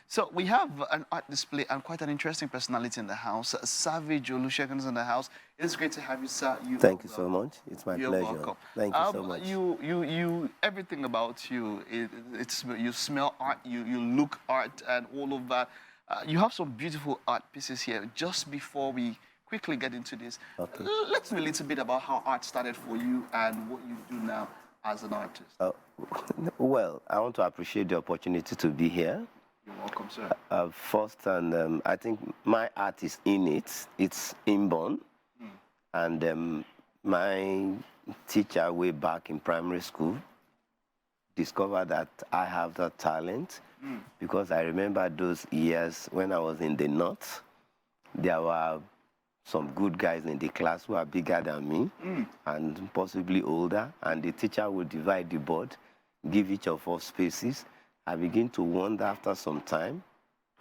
So we have an art display and quite an interesting personality in the house. Savage Oluwasegun is in the house. It's great to have you, sir. Thank you so much. It's my You're pleasure. welcome. Thank you so much. Everything about you, you smell art, you look art, and all of that. You have some beautiful art pieces here. Just before we quickly get into this, Okay. let's know a little bit about how art started for you and what you do now as an artist. Well, I want to appreciate the opportunity to be here. You're welcome, sir. First, and I think my art is innate. It's inborn. And my teacher way back in primary school discovered that I have that talent because I remember those years when I was in the north. There were some good guys in the class who are bigger than me and possibly older, and the teacher would divide the board, give each of us spaces. I begin to wonder after some time,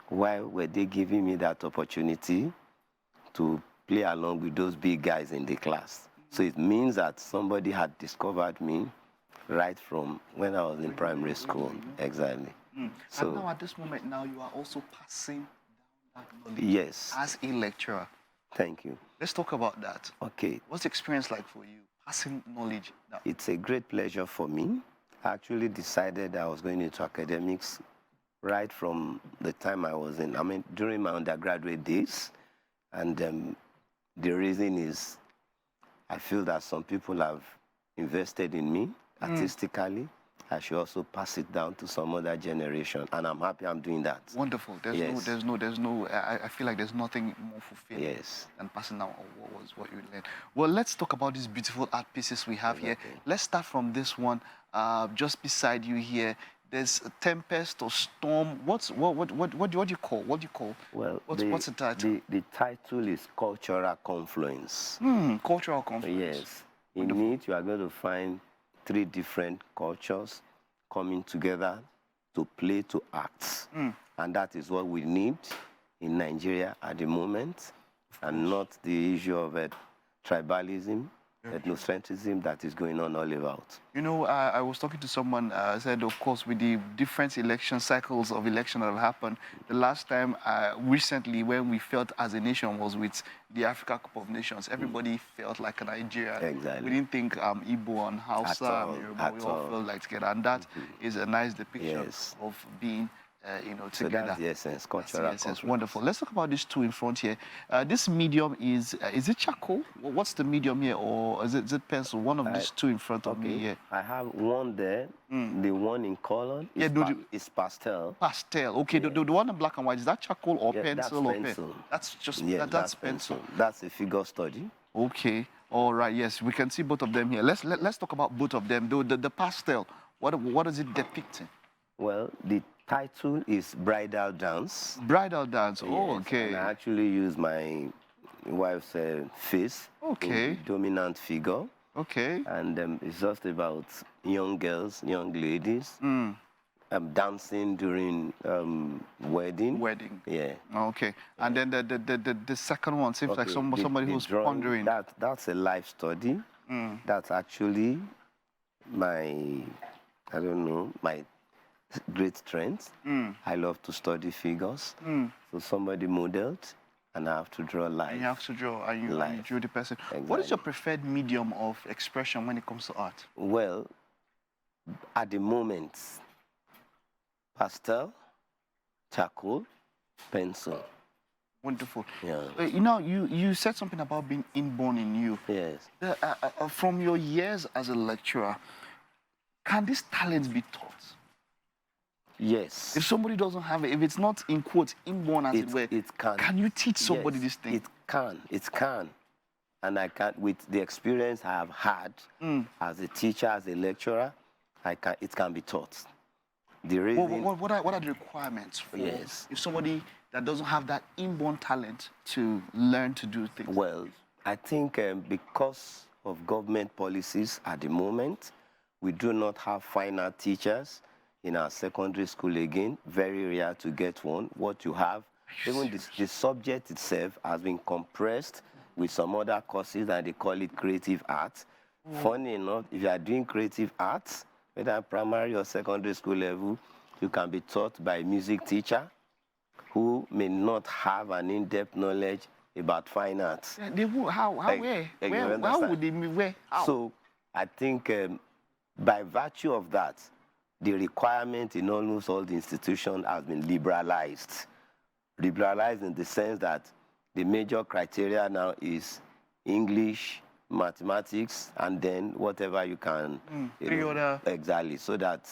why were they giving me that opportunity to play along with those big guys in the class? So it means that somebody had discovered me right from when I was in primary school. Exactly. So, and now at this moment, now you are also passing down that knowledge. Yes. As a lecturer. Thank you. Let's talk about that. Okay. What's the experience like for you, passing knowledge down? It's a great pleasure for me. I actually decided I was going into academics right from the time during my undergraduate days. And the reason is I feel that some people have invested in me artistically. I should also pass it down to some other generation, and I'm happy I'm doing that. Wonderful. I feel like there's nothing more fulfilling than passing down what you learned. Well, let's talk about these beautiful art pieces we have here. Let's start from this one, just beside you here. There's a tempest or storm. What do you call? Well, what's the title? The title is Cultural Confluence. Cultural Confluence. Yes. In it, you are going to find 3 different cultures coming together to play, to act. And that is what we need in Nigeria at the moment, and not the issue of tribalism, ethnocentrism that is going on all about. You know, I was talking to someone, said, of course, with the different election cycles of election that have happened, the last time, recently, when we felt as a nation was with the Africa Cup of Nations. Everybody felt like a Nigerian. Exactly. We didn't think Igbo and Hausa and Yoruba, we all felt like together. And that is a nice depiction of being together. So that's the essence, cultural confluence. Wonderful. Let's talk about these 2 in front here. This medium is it charcoal? What's the medium here, or is it pencil? One of these 2 in front of me here. I have one there. The one in color is pastel. Pastel. Okay. The one in black and white, is that charcoal or pencil? That's pencil. That's just that's pencil. That's a figure study. Okay. All right. Yes, we can see both of them here. Let's talk about both of them. The pastel. What is it depicting? Well, the title is Bridal Dance. Bridal Dance. Oh, okay. And I actually use my wife's face. Okay. Dominant figure. Okay. And it's just about young girls, young ladies, dancing during wedding. Wedding. Yeah. Okay. And then the second one seems like somebody who's pondering. That's a life study. That's actually my great strength. I love to study figures. So somebody modeled, and I have to draw life. And you have to draw, and you drew the person. Exactly. What is your preferred medium of expression when it comes to art? Well, at the moment, pastel, charcoal, pencil. Wonderful. Yeah. You said something about being inborn in you. Yes. From your years as a lecturer, can this talent be taught? Yes. If somebody doesn't have it, if it's not in quotes inborn as it were, it can. Can you teach somebody this thing? It can. And I can, with the experience I have had as a teacher, as a lecturer, it can be taught. The reason, what are the requirements for if somebody that doesn't have that inborn talent to learn to do things? Well, I think because of government policies at the moment, we do not have fine art teachers in our secondary school again. Very rare to get one. What you have, even the subject itself has been compressed with some other courses, and they call it creative arts. Funny enough, if you are doing creative arts, whether primary or secondary school level, you can be taught by a music teacher, who may not have an in-depth knowledge about fine arts. Yeah, they will. How? Where? How would they meet? Where? How? So I think by virtue of that, the requirement in almost all the institutions has been liberalized. Liberalized in the sense that the major criteria now is English, mathematics, and then whatever you can. Exactly, so that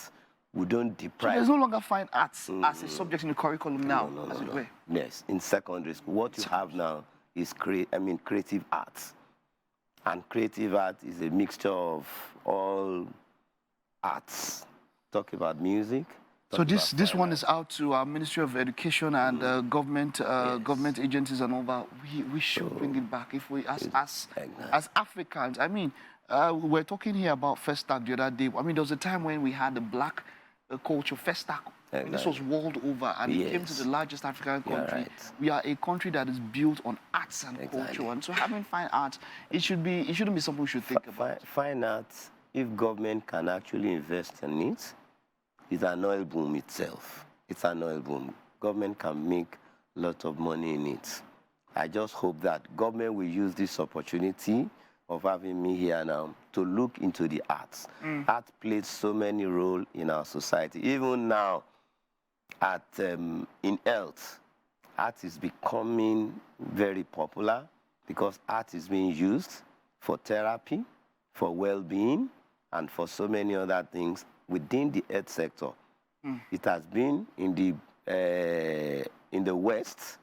we don't deprive. So there's no longer fine arts as a subject in the curriculum now. No. Yes, in secondary school, what you have now is creative arts, and creative art is a mixture of all arts. Talk about music. So this one is out to our Ministry of Education and government government agencies and all that. We should bring it back if we as Africans. I mean, we're talking here about Festac the other day. I mean, there was a time when we had the black culture Festac. Exactly. This was world over, and it came to the largest African country. Right. We are a country that is built on arts and culture, and so having fine arts, it shouldn't be something we should think about. Fine arts, if government can actually invest in it, is an oil boom itself. It's an oil boom. Government can make a lot of money in it. I just hope that government will use this opportunity of having me here now to look into the arts. Art plays so many roles in our society. Even now, in health, art is becoming very popular because art is being used for therapy, for well-being, and for so many other things within the health sector. It has been in the West,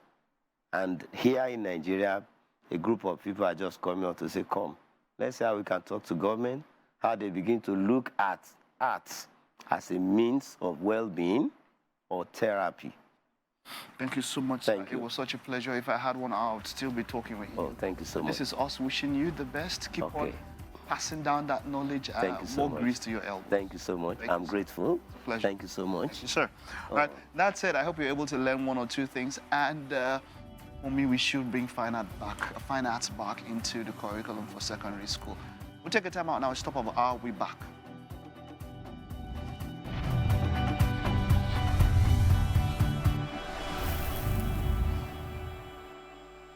and here in Nigeria, a group of people are just coming out to say, come, let's see how we can talk to government, how they begin to look at arts as a means of well-being or therapy. Thank you so much. Thank you. It was such a pleasure. If I had 1 hour, I would still be talking with you. Oh, thank you so much. This is us wishing you the best. Keep on passing down that knowledge. Thank you so much. More grease to your elbow. Thank you so much. I'm grateful. It's a pleasure. Thank you so much. Thank you, sir. All right. That said, I hope you're able to learn 1 or 2 things. And for me, we should bring fine arts back into the curriculum for secondary school. We'll take a time out now. Stop over. I'll be back.